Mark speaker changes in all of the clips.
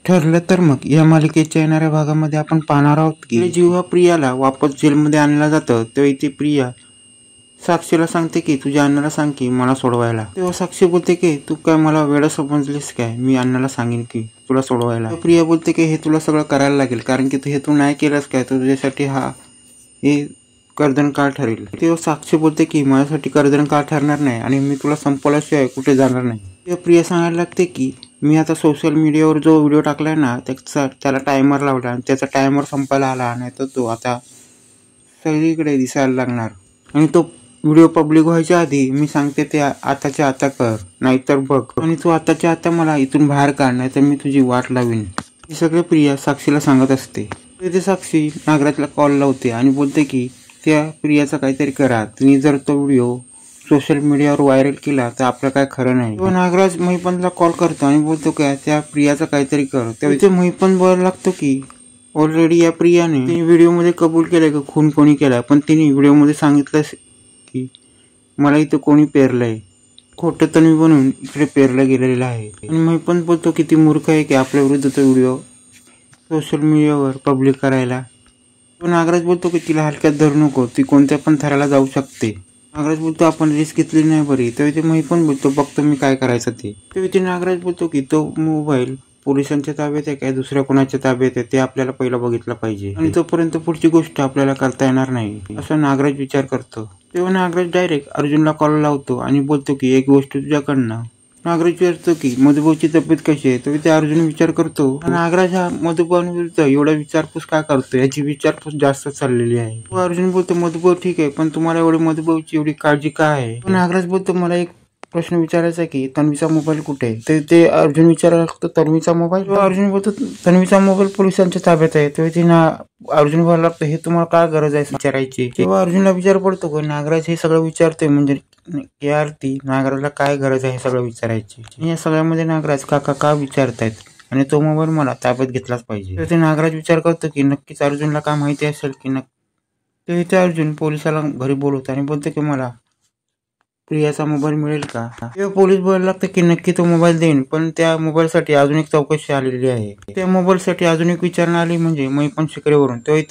Speaker 1: ठरलं तर मग या मालिकेच्या येणाऱ्या भागामध्ये आपण पाहणार आहोत की जेव्हा प्रियाला वापस जेलमध्ये आणलं जातं तेव्हा इथे प्रिया साक्षीला सांगते की तुझ्या अण्णाला सांग की मला सोडवायला। तेव्हा साक्षी बोलते की तू काय मला वेडा समजलीस काय, मी अण्णाला सांगेन की तुला सोडवायला। प्रिया बोलते की हे तुला सगळं करायला लागेल कारण की हे तू नाही केलंस काय तर तुझ्यासाठी हे कर्दन काळ ठरेल। तेव्हा साक्षी बोलते की माझ्यासाठी कर्दन काळ ठरणार नाही आणि मी तुला संपवल्याशिवाय कुठे जाणार नाही। तेव्हा प्रिया सांगायला लागते की मी आता सोशल मीडियावर जो व्हिडिओ टाकलाय ना त्याला टायमर लावला आणि त्याचा टायमर संपायला आला नाही तर तो आता सगळीकडे दिसायला लागणार आणि तो व्हिडिओ पब्लिक व्हायच्या आधी मी सांगते ते आताच्या आता कर नाहीतर बघ आणि तू आताच्या आता मला इथून बाहेर काढ नाहीतर मी तुझी वाट लावीन। हे सगळे प्रिया साक्षीला सांगत असते। तिथे साक्षी नागराजला कॉल लावते आणि बोलते की त्या प्रियाचा काहीतरी करा, तुम्ही जर तो व्हिडिओ सोशल मीडियावर व्हायरल केला तर आपलं काय खरं नाही। तो नागराज महिपनला कॉल करतो आणि बोलतो की त्या प्रियाचा काहीतरी कर। तेव्हा महिपन बोलायला लागतो की ऑलरेडी या प्रियाने व्हिडिओमध्ये कबूल केलंय की खून कोणी केला, पण तिने व्हिडिओमध्ये सांगितलं की मला इथं कोणी पेरलंय, खोटं तन्वी बनवून इकडे पेरलं गेलेलं आहे। आणि महिपन बोलतो की ती मूर्ख आहे की आपल्या विरुद्धचा व्हिडिओ सोशल मीडियावर पब्लिक करायला। तो नागराज बोलतो की तिला हलक्यात धरू नको, ती कोणत्या पण थराला जाऊ शकते। नागराज बोलतो आपण रिस्क घेतली नाही बरी। तेव्हा ते महिपन बोलतो बघतो मी काय करायचं ते। तेव्हा ते नागराज बोलतो की तो मोबाईल पोलिसांच्या ताब्यात आहे काय दुसऱ्या कोणाच्या ताब्यात आहे ते आपल्याला पहिला बघितलं पाहिजे आणि तोपर्यंत पुढची गोष्ट आपल्याला करता येणार नाही असं नागराज विचार करतो। तेव्हा नागराज डायरेक्ट अर्जुनला कॉल लावतो आणि बोलतो की एक गोष्ट तुझ्याकडनं। नागराज विचारतो की मधुभाऊची तब्येत कशी आहे, तर ते अर्जुन विचार करतो नागराज हा मधुभाऊंविरुद्ध एवढा विचारपूस का करतो, याची विचारपूस जास्त चाललेली आहे। अर्जुन बोलतो मधुभाऊ ठीक आहे पण तुम्हाला एवढी मधुभाऊची एवढी काळजी का आहे। नागराज बोलतो मला एक प्रश्न विचारायचा की तन्वीचा मोबाईल कुठे आहे, ते अर्जुन विचारायला लागतो तन्वीचा मोबाईल। अर्जुन बोलतो तन्वीचा मोबाईल पोलिसांच्या ताब्यात आहे। तेव्हा ती अर्जुन बोलायला लागतो हे तुम्हाला काय गरज आहे विचारायची। तेव्हा अर्जुनला विचार पडतो की नागराज हे सगळं विचारतोय म्हणजे यार ती नागराजला काय गरज आहे हे सगळं विचारायची। या सगळ्यामध्ये नागराज काका का विचारतायत आणि तो मोबाईल मला ताब्यात घेतलाच पाहिजे। ते नागराज विचार करतो की नक्कीच अर्जुनला काय माहिती असेल की नक्की। ते अर्जुन पोलिसाला घरी बोलवतो आणि बोलतो की मला प्रियाचा मोबाईल मिळेल का। तेव्हा पोलीस बोलायला लागतं की नक्की तो मोबाईल देईन पण त्या मोबाईलसाठी अजून एक चौकशी आलेली आहे। त्या मोबाईलसाठी अजून एक विचारणा आली म्हणजे महिपन शिकरेवरून। तेव्हा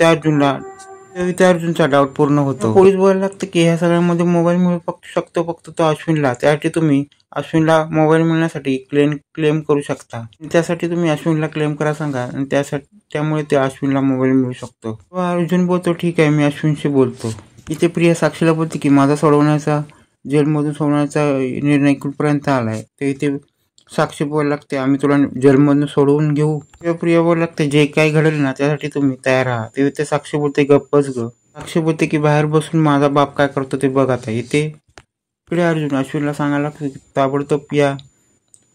Speaker 1: त्या अर्जुनचा डाऊट पूर्ण होतो। पोलीस बोलायला लागतं की ह्या सगळ्यामध्ये मोबाईल मिळू शकतो फक्त तो अश्विनला, त्यासाठी तुम्ही अश्विनला मोबाईल मिळण्यासाठी क्लेम करू शकता, त्यासाठी तुम्ही अश्विनला क्लेम करा सांगा आणि त्यामुळे त्या अश्विनला मोबाईल मिळू शकतो। अर्जुन बोलतो ठीक आहे मी अश्विनशी बोलतो। इथे प्रिया साक्षीला बोलते की माझा जेलमधून सोडवण्याचा निर्णय कुठपर्यंत आलाय। ते इथे साक्षी बोलायला लागते आम्ही तुला जेलमधून सोडवून घेऊ। तेव्हा प्रिया बोलायला लागते जे काही घडेल ना त्यासाठी तुम्ही तयार आहात। तेव्हा ते साक्षी बोलते गप्पच ग। साक्षी बोलते की बाहेर बसून माझा बाप काय करतो ते बघ आता। इथे इकडे अर्जुन अश्विनला सांगायला लागतो ताबडतोब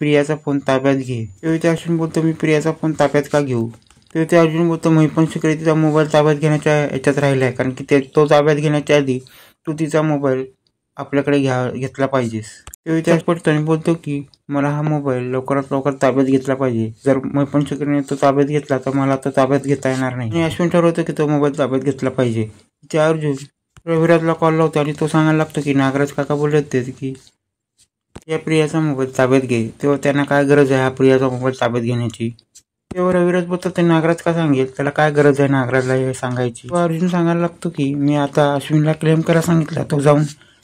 Speaker 1: प्रियाचा फोन ताब्यात घे। तेव्हा ते अश्विन बोलतो मी प्रियाचा फोन ताब्यात का घेऊ। तेव्हा ते अर्जुन बोलतो महिपन शिकरे तिचा मोबाईल ताब्यात घेण्याच्या याच्यात राहिलाय कारण की तो ताब्यात घेण्याच्या आधी तू तिचा मोबाईल आपल्याकडे घेतला पाहिजेस। तेव्हा त्याच पटकन बोलतो की मला हा मोबाईल लवकरात लवकर ताब्यात घेतला पाहिजे, जर महिपन शिकरेने तो ताब्यात घेतला तर मला तो ताब्यात घेता येणार नाही। आणि अश्विन ठरवतो की तो मोबाईल ताब्यात घेतला पाहिजे। त्या अर्जुन रविराजला कॉल लावतो आणि तो सांगायला लागतो की नागराज काका बोलले होते की या प्रियाचा मोबाईल ताब्यात घे। तेव्हा त्यांना काय गरज आहे हा प्रियाचा मोबाईल ताब्यात घेण्याची। तेव्हा रविराज बोलतो ते नागराज का सांगेल, त्याला काय गरज आहे नागराजला हे सांगायची। अर्जुन सांगायला लागतो की मी आता अश्विनला क्लेम करा सांगितलं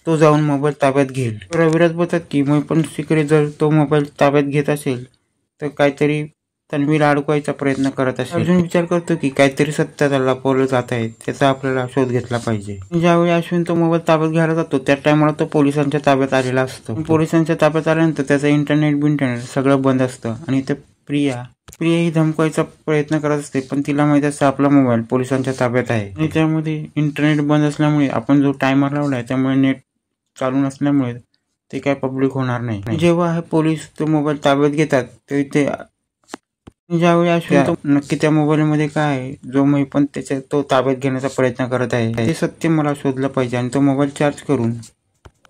Speaker 1: तो जाऊन मोबाईल ताब्यात घेईल। रविराज बोलतात की महिपन शिकरे जर तो मोबाईल ताब्यात घेत असेल तर काहीतरी तन्वीला अडकवायचा प्रयत्न करत असेल। अर्जुन विचार करतो की काहीतरी सत्य त्याला लपवलं जात आहे, त्याचा आपल्याला शोध घेतला पाहिजे। ज्यावेळी अश्विन तो मोबाईल ताब्यात घ्यायला जातो त्या टायमाला तो पोलिसांच्या ताब्यात आलेला असतो। पोलिसांच्या ताब्यात आल्यानंतर त्याचा इंटरनेट सगळं बंद असतं आणि ते प्रिया ही धमकायचा प्रयत्न करत असते पण तिला माहिती असतं आपला मोबाईल पोलिसांच्या ताब्यात आहे आणि त्यामध्ये इंटरनेट बंद असल्यामुळे आपण जो टायमर लावलाय त्यामुळे नेट चालू नसल्यामुळे ते काय पब्लिक होणार नाही। जेव्हा हे पोलीस तो मोबाईल ताब्यात घेतात तेव्हा ज्यावेळी अश्विन नक्की त्या मोबाईल मध्ये काय आहे जो महिपन तो ताब्यात घेण्याचा प्रयत्न करत आहे ते सत्य मला शोधलं पाहिजे आणि तो मोबाईल चार्ज करून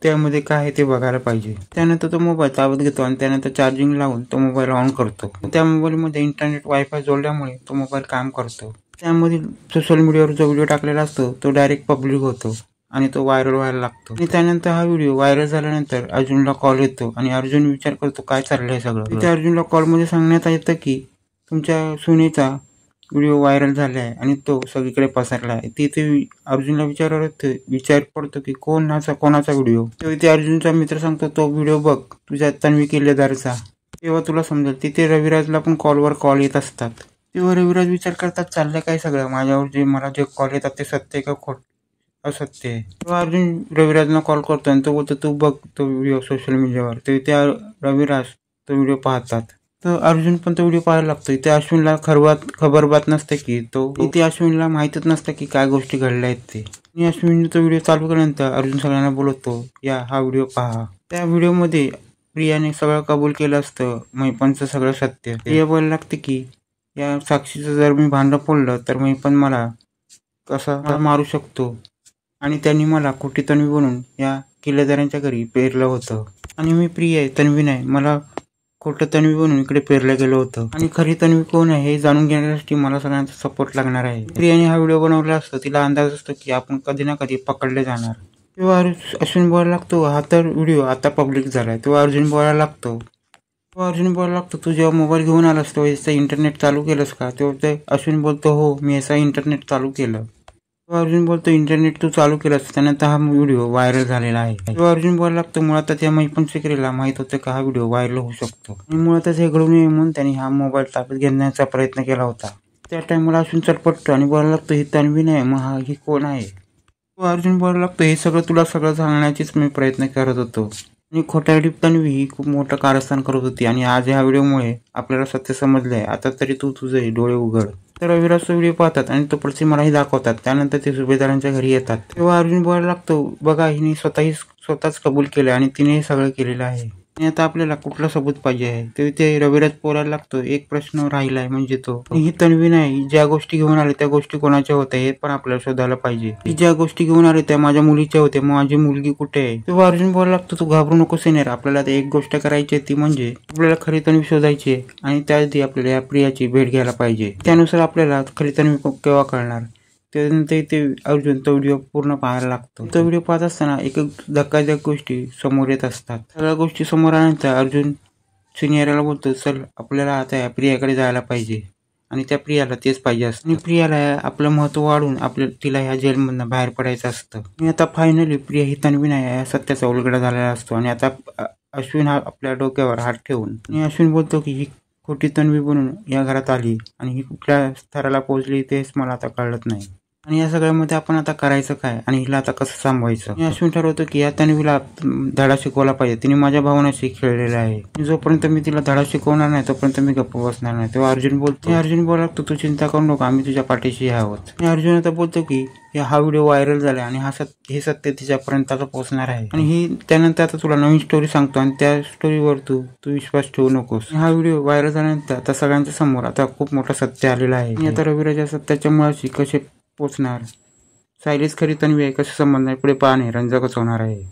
Speaker 1: त्यामध्ये काय आहे ते बघायला पाहिजे। त्यानंतर तो मोबाईल ताब्यात घेतो आणि त्यानंतर चार्जिंग लावून तो मोबाईल ऑन करतो। त्या मोबाईल मध्ये इंटरनेट वायफाय जोडल्यामुळे तो मोबाईल काम करतो। त्यामध्ये सोशल मीडियावर जो व्हिडिओ टाकलेला असतो तो डायरेक्ट पब्लिक होतो आणि तो व्हायरल व्हायला लागतो। आणि त्यानंतर हा व्हिडिओ व्हायरल झाल्यानंतर अर्जुनला कॉल येतो आणि अर्जुन विचार करतो काय चाललंय सगळं। त्या अर्जुनला कॉल मध्ये सांगण्यात येतं की तुमच्या सुनेचा व्हिडिओ व्हायरल झाला आहे आणि तो सगळीकडे पसरला आहे. तिथे अर्जुनला विचार पडतो की कोणाचा व्हिडिओ. तेव्हा ते अर्जुनचा मित्र सांगतो, तो व्हिडिओ बघ तुझ्या तन्वी किल्लेदारचा. तेव्हा तुला समजेल. तिथे रविराजला पण कॉल येत असतात. तेव्हा रविराज विचार करतात, चाललं काय सगळं, माझ्यावर मला जे कॉल येतात ते सत्य का असत्य आहे. तेव्हा अर्जुन रविराजला कॉल करतो आणि तो बोलतो, तू बघ तो व्हिडिओ सोशल मीडियावर. ते रविराज तो व्हिडिओ पाहतात. तर अर्जुन पण तो व्हिडिओ पाहायला लागतो. इथे अश्विनला खबर बात नसते की इथे अश्विनला माहीतच नसतं की काय गोष्टी घडल्या आहेत ते. आणि अश्विनने तो व्हिडिओ चालू केल्यानंतर अर्जुन सगळ्यांना बोलवतो, या हा व्हिडिओ पहा. त्या व्हिडिओमध्ये प्रियाने सगळं कबूल केलं असतं, महिपनचं सगळं सत्य. प्रिया बोलायला लागते की या साक्षीचं जर मी भांडं फोडलं तर महिपन मला कसा मारू शकतो आणि त्यांनी मला खोटी तन्वी बनून या किल्लेदारांच्या घरी पेरलं होतं आणि मी प्रिया आहे, तन्वी नाही. मला खोटं तन्वी बनून इकडे पेरलं गेलं होतं आणि खरी तन्वी कोण आहे हे जाणून घेण्यासाठी मला सगळ्यांचा सपोर्ट लागणार आहे. प्रियाने हा व्हिडिओ बनवला असतो. तिला अंदाज असतो की आपण कधी ना कधी पकडले जाणार. तेव्हा अश्विन बोलायला लागतो, हा तर व्हिडिओ आता पब्लिक झालाय. तेव्हा अर्जुन बोलायला लागतो तू जेव्हा मोबाईल घेऊन आलास तेव्हा याचा इंटरनेट चालू केलंस का. तेव्हा ते अश्विन बोलतो, हो मी याचा इंटरनेट चालू केलं. तेव्हा अर्जुन बोलतो, इंटरनेट तू चालू केलंस त्यानंतर हा व्हिडिओ व्हायरल झालेला आहे. तेव्हा अर्जुन बोलायला लागतो, मुळातच या महिपन सिक्रेला माहित होतं का हा व्हिडिओ व्हायरल होऊ शकतो आणि मुळातच हे घडून नये म्हणून त्यांनी हा मोबाईल ताब्यात घेण्याचा प्रयत्न केला होता. त्या टाइमला अश्विन चटपटतो आणि बोलायला लागतो, ही तन्वी नाही मग ही कोण आहे. अर्जुन बोलायला लागतो, हे तुला सगळं सांगण्याचीच मी प्रयत्न करत होतो आणि खोटारडी तन्वी ही खूप मोठं कारस्थान करत होती आणि आज ह्या व्हिडिओमुळे आपल्याला सत्य समजलंय. आता तरी तू तुझे डोळे उघड. तर रविराजचा व्हिडिओ पाहतात आणि तो प्रतिमालाही दाखवतात. त्यानंतर ते सुभेदारांच्या घरी येतात. तेव्हा अर्जुन बोलायला लागतो, बघा हिने स्वतःच कबूल केलं आणि तिने हे सगळं केलेलं आहे आणि आता आपल्याला कुठला सबूत पाहिजे आहे. तेव्हा ते रविराज बोलायला लागतो, एक प्रश्न राहिलाय म्हणजे तो ही तन्वी नाही. ज्या गोष्टी घेऊन आले त्या गोष्टी कोणाच्या होत्या हे पण आपल्याला शोधायला पाहिजे. ज्या गोष्टी घेऊन आले त्या माझ्या मुलीच्या होत्या, माझी मुलगी कुठे आहे. तेव्हा अर्जुन बोलायला लागतो, तू घाबरू नको सेनेर. आपल्याला एक गोष्ट करायची ती म्हणजे आपल्याला खरी तन्वी शोधायची आहे आणि त्याआधी आपल्याला या प्रियाची भेट घ्यायला पाहिजे. त्यानुसार आपल्याला खरी तन्वी केव्हा कळणार. त्यानंतर ते अर्जुन तो व्हिडिओ पूर्ण पाहायला लागतो. तो व्हिडिओ पाहत असताना एक धक्कादायक गोष्टी समोर येत असतात. सगळ्या गोष्टी समोर आल्यानंतर अर्जुन सिनियरला बोलतो, चल आपल्याला आता या प्रियाकडे जायला पाहिजे आणि त्या प्रियाला तेच पाहिजे असतं आणि प्रियाला आपलं महत्व वाढून तिला ह्या जेलमधनं बाहेर पडायचं असतं. आणि आता फायनली प्रिया ही तन्वी नाही या सत्याचा उलगडा झालेला असतो आणि आता अश्विन हा आपल्या डोक्यावर हात ठेवून आणि अश्विन बोलतो की ही खोटी तन्वी बनून या घरात आली आणि ही कुठल्या स्तराला पोहोचली तेच मला आता कळत नाही आणि या सगळ्यामध्ये आपण आता करायचं काय आणि हिला आता कसं सांभाळायचं. मी अश्विन ठरवतो की या तन्वीला धडा शिकवला पाहिजे. तिने माझ्या भावनाशी खेळलेला आहे. जोपर्यंत मी तिला धडा शिकवणार नाही तोपर्यंत मी गप्प बसणार नाही. तेव्हा अर्जुन बोलायला लागतो, तू चिंता करू नको, आम्ही तुझ्या पाठीशी आहोत. आणि अर्जुन आता बोलतो की हा व्हिडिओ व्हायरल झाला आणि हे सत्य तिच्यापर्यंत आता पोहोचणार आहे आणि त्यानंतर आता तुला नवीन स्टोरी सांगतो आणि त्या स्टोरीवर तू विश्वास ठेवू नकोस. हा व्हिडिओ व्हायरल झाल्यानंतर आता सगळ्यांच्या समोर आता खूप मोठं सत्य आलेलं आहे आणि आता रविराज या सत्याच्या मुळाशी कसे पोचणार, सायलीच खरी तन्वी आहे कसं समजणार पुढे पाहणे रंजकच होणार आहे.